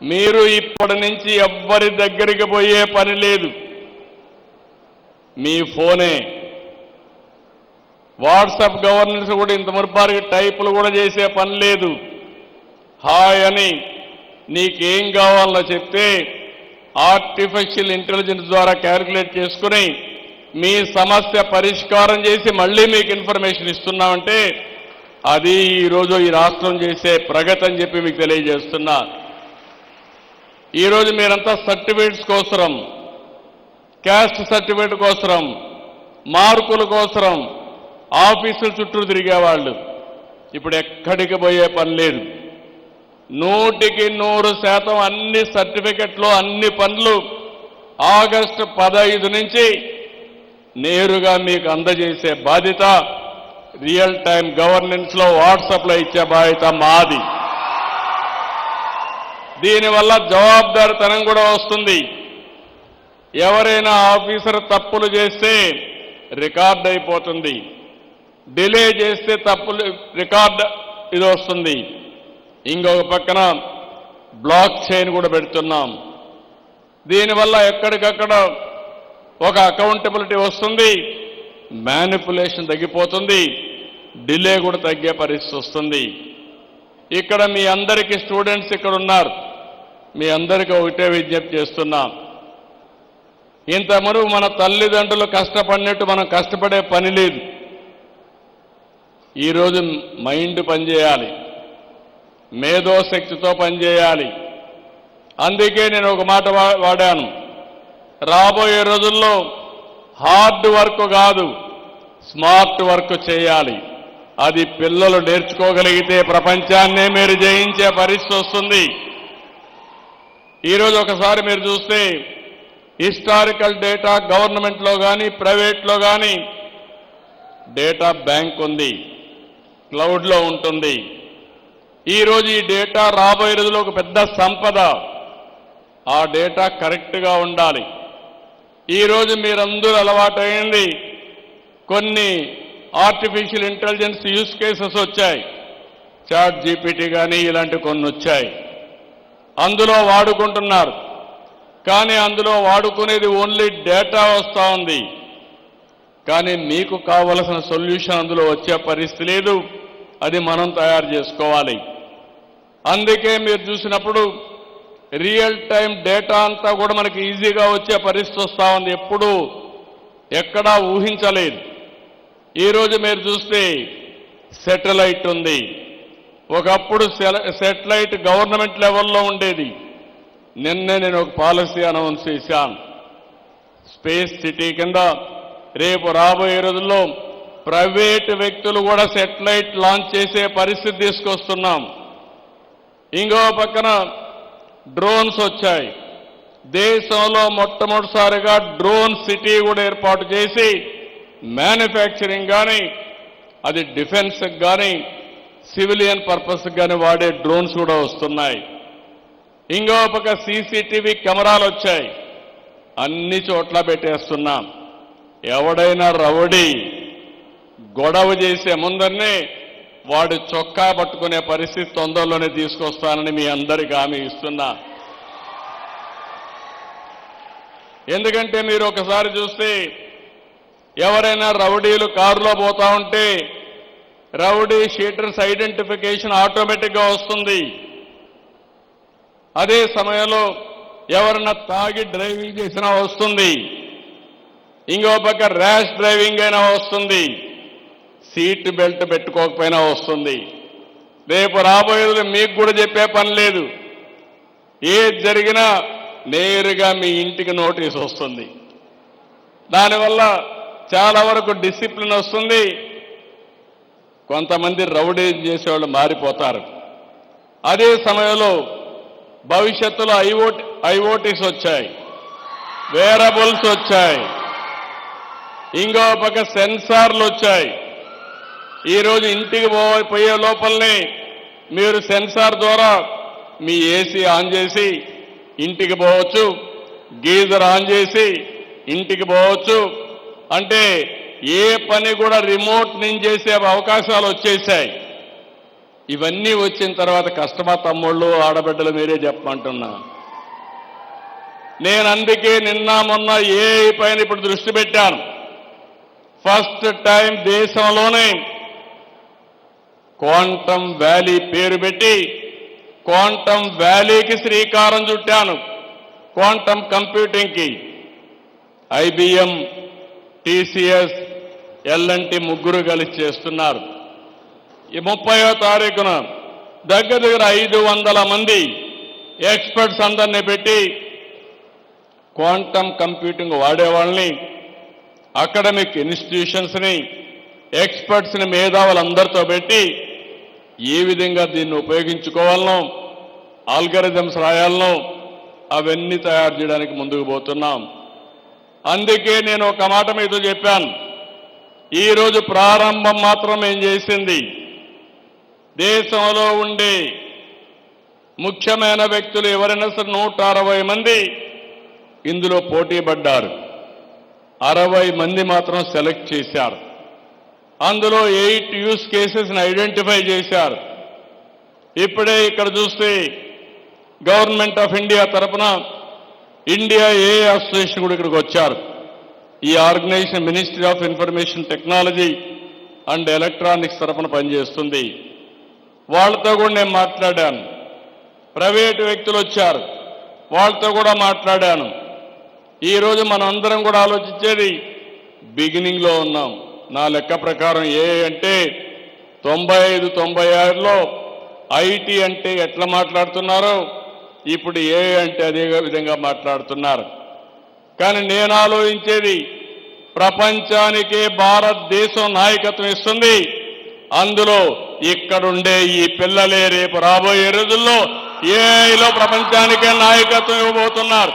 మీరు ఇప్పటి నుంచి ఎవ్వరి దగ్గరికి పోయే పని లేదు. మీ ఫోనే. వాట్సాప్ గవర్నెన్స్ కూడా ఇంత మురుపారికి టైపులు కూడా చేసే పని లేదు. హాయ్ అని నీకేం కావాలో చెప్తే ఆర్టిఫిషియల్ ఇంటెలిజెన్స్ ద్వారా క్యాలిక్యులేట్ చేసుకుని మీ సమస్య పరిష్కారం చేసి మళ్ళీ మీకు ఇన్ఫర్మేషన్ ఇస్తున్నామంటే అది ఈరోజు ఈ రాష్ట్రం చేసే ప్రగతి అని చెప్పి మీకు తెలియజేస్తున్నా. ఈరోజు మీరంతా సర్టిఫికేట్స్ కోసరం, క్యాస్ట్ సర్టిఫికేట్ కోసరం, మార్కుల కోసరం ఆఫీసుల చుట్టూ తిరిగేవాళ్ళు ఇప్పుడు ఎక్కడికి పోయే పని లేదు. 100% అన్ని సర్టిఫికెట్లు అన్ని పనులు ఆగస్టు 15 నుంచి నేరుగా మీకు అందజేసే బాధ్యత రియల్ టైం గవర్నెన్స్ లో వాట్సాప్లో ఇచ్చే బాధ్యత మాది. దీనివల్ల జవాబుదారీతనం కూడా వస్తుంది. ఎవరైనా ఆఫీసర్ తప్పులు చేస్తే రికార్డ్ అయిపోతుంది. డిలే చేస్తే తప్పులు రికార్డ్ ఇది వస్తుంది. ఇంకొక పక్కన బ్లాక్ చైన్ కూడా పెడుతున్నాం. దీనివల్ల ఎక్కడికక్కడ ఒక అకౌంటబిలిటీ వస్తుంది, మ్యానిపులేషన్ తగ్గిపోతుంది, డిలే కూడా తగ్గే పరిస్థితి వస్తుంది. ఇక్కడ మీ అందరికీ స్టూడెంట్స్ ఇక్కడ ఉన్నారు, మీ అందరికీ ఒకటే విజ్ఞప్తి చేస్తున్నాం. ఇంతవరకు మన తల్లిదండ్రులు కష్టపడినట్టు మనం కష్టపడే పని లేదు. ఈరోజు మైండ్ పనిచేయాలి, మేధోశక్తితో పనిచేయాలి. అందుకే నేను ఒక మాట వాడాను, రాబోయే రోజుల్లో హార్డ్ వర్క్ కాదు స్మార్ట్ వర్క్ చేయాలి. అది పిల్లలు నేర్చుకోగలిగితే ప్రపంచాన్నే మీరు జయించే పరిస్థితి వస్తుంది. ఈరోజు ఒకసారి మీరు చూస్తే హిస్టారికల్ డేటా గవర్నమెంట్లో కానీ ప్రైవేట్లో కానీ డేటా బ్యాంక్ ఉంది, క్లౌడ్లో ఉంటుంది. ఈరోజు ఈ డేటా రాబోయే రోజుల్లో ఒక పెద్ద సంపద. ఆ డేటా కరెక్ట్గా ఉండాలి. ఈరోజు మీరందరూ అలవాటైంది కొన్ని ఆర్టిఫిషియల్ ఇంటెలిజెన్స్ యూజ్ కేసెస్ వచ్చాయి, చాట్ జీపీటీ కానీ ఇలాంటి కొన్ని వచ్చాయి. అందులో వాడుకుంటున్నారు. కానీ అందులో వాడుకునేది ఓన్లీ డేటా వస్తూ ఉంది, కానీ మీకు కావలసిన సొల్యూషన్ అందులో వచ్చే పరిస్థితి లేదు. అది మనం తయారు చేసుకోవాలి. అందుకే మీరు చూసినప్పుడు రియల్ టైం డేటా అంతా కూడా మనకి ఈజీగా వచ్చే పరిస్థితి వస్తూ ఉంది. ఎప్పుడూ ఎక్కడా ఊహించలేదు. ఈరోజు మీరు చూస్తే శాటిలైట్ ఉంది. ఒకప్పుడు శాటిలైట్ గవర్నమెంట్ లెవెల్లో ఉండేది. నిన్నే నేను ఒక పాలసీ అనౌన్స్ చేశాను. స్పేస్ సిటీ కింద రేపు రాబోయే రోజుల్లో ప్రైవేటు వ్యక్తులు కూడా శాటిలైట్ లాంచ్ చేసే పరిస్థితి తీసుకొస్తున్నాం. ఇంకో పక్కన డ్రోన్స్ వచ్చాయి. దేశంలో మొట్టమొదటిసారిగా డ్రోన్ సిటీ కూడా ఏర్పాటు చేసి మ్యానుఫ్యాక్చరింగ్ కానీ అది డిఫెన్స్కి కానీ సివిలియన్ పర్పస్కి కానీ వాడే డ్రోన్స్ కూడా వస్తున్నాయి. ఇంకో పక్క సీసీటీవీ కెమెరాలు వచ్చాయి. అన్ని చోట్ల పెట్టేస్తున్నాం. ఎవడైనా రౌడీ గొడవ చేసే ముందరనే వాడు చొక్కా పట్టుకునే పరిస్థితి తొందరలోనే తీసుకొస్తానని మీ అందరికీ హామీ ఇస్తున్నా. ఎందుకంటే మీరు ఒకసారి చూస్తే ఎవరైనా రౌడీలు కారులో పోతా ఉంటే రౌడీ షీటర్స్ ఐడెంటిఫికేషన్ ఆటోమేటిక్గా వస్తుంది. అదే సమయంలో ఎవరన్నా తాగి డ్రైవింగ్ చేసినా వస్తుంది. ఇంకో పక్క ర్యాష్ డ్రైవింగ్ అయినా వస్తుంది. సీట్ బెల్ట్ పెట్టుకోకపోయినా వస్తుంది. రేపు రాబోయేది మీకు కూడా చెప్పే పని లేదు. ఏది జరిగినా నేరుగా మీ ఇంటికి నోటీస్ వస్తుంది. దానివల్ల చాలా వరకు డిసిప్లిన్ వస్తుంది. కొంతమంది రౌడీ చేసేవాళ్ళు మారిపోతారు. అదే సమయంలో భవిష్యత్తులో ఐఓటీస్ వచ్చాయి, వేరబుల్స్ వచ్చాయి, ఇంకో పక్క సెన్సార్లు వచ్చాయి. ఈరోజు ఇంటికి పోయే లోపలనే మీరు సెన్సార్ ద్వారా మీ ఏసీ ఆన్ చేసి ఇంటికి పోవచ్చు, గీజర్ ఆన్ చేసి ఇంటికి పోవచ్చు. అంటే ఏ పని కూడా రిమోట్ నుంచి చేసే అవకాశాలు వచ్చేసాయి. ఇవన్నీ వచ్చిన తర్వాత కష్టమా తమ్ముళ్ళు ఆడబిడ్డలు మీరే చెప్పమంటున్నా. నేను అందుకే నిన్న మొన్న ఏఐ పైన ఇప్పుడు దృష్టి పెట్టాను. ఫస్ట్ టైం దేశంలోనే క్వాంటమ్ వ్యాలీ పేరు పెట్టి క్వాంటమ్ వ్యాలీకి శ్రీకారం చుట్టాను. క్వాంటమ్ కంప్యూటింగ్కి ఐబిఎం, టీసీఎస్, ఎల్ఎన్టీ ముగ్గురు కలిసి చేస్తున్నారు. ఈ 30వ తారీఖున దగ్గర 500 మంది ఎక్స్పర్ట్స్ అందరినీ పెట్టి క్వాంటమ్ కంప్యూటింగ్ వాడేవాళ్ళని, అకాడమిక్ ఇన్స్టిట్యూషన్స్ని, ఎక్స్పర్ట్స్ని, మేధావులందరితో పెట్టి ఏ విధంగా దీన్ని ఉపయోగించుకోవాలనో, ఆల్గరిథమ్స్ రాయాలనో అవన్నీ తయారు చేయడానికి ముందుకు పోతున్నాం. అందుకే నేను ఒక మాట మీతో చెప్పాను. ఈరోజు ప్రారంభం మాత్రం ఏం చేసింది, దేశంలో ఉండే ముఖ్యమైన వ్యక్తులు ఎవరైనా సరే 160 మంది ఇందులో పోటీ పడ్డారు. 60 మంది మాత్రం సెలెక్ట్ చేశారు. అందులో 8 యూస్ కేసెస్ని ఐడెంటిఫై చేశారు. ఇప్పుడే ఇక్కడ చూస్తే గవర్నమెంట్ ఆఫ్ ఇండియా తరఫున ఇండియా ఏఐ అసోసియేషన్ కూడా ఇక్కడికి వచ్చారు. ఈ organization ministry of information technology and electronics తరఫున పనిచేస్తుంది. వాళ్ళతో కూడా నేను మాట్లాడాను. ప్రైవేటు వ్యక్తులు వచ్చారు, వాళ్ళతో కూడా మాట్లాడాను. ఈరోజు మనం అందరం కూడా ఆలోచించేది బిగినింగ్లో ఉన్నాం. నా లెక్క ప్రకారం ఏఐ అంటే 95-96లో ఐటీ అంటే ఎట్లా మాట్లాడుతున్నారో ఇప్పుడు ఏఐ అంటే అదే విధంగా మాట్లాడుతున్నారు. కానీ నేను ఆలోచించేది ప్రపంచానికే భారతదేశం నాయకత్వం ఇస్తుంది. అందులో ఇక్కడుండే ఈ పిల్లలే రేపు రాబోయే రోజుల్లో ఏఐలో ప్రపంచానికే నాయకత్వం ఇవ్వబోతున్నారు.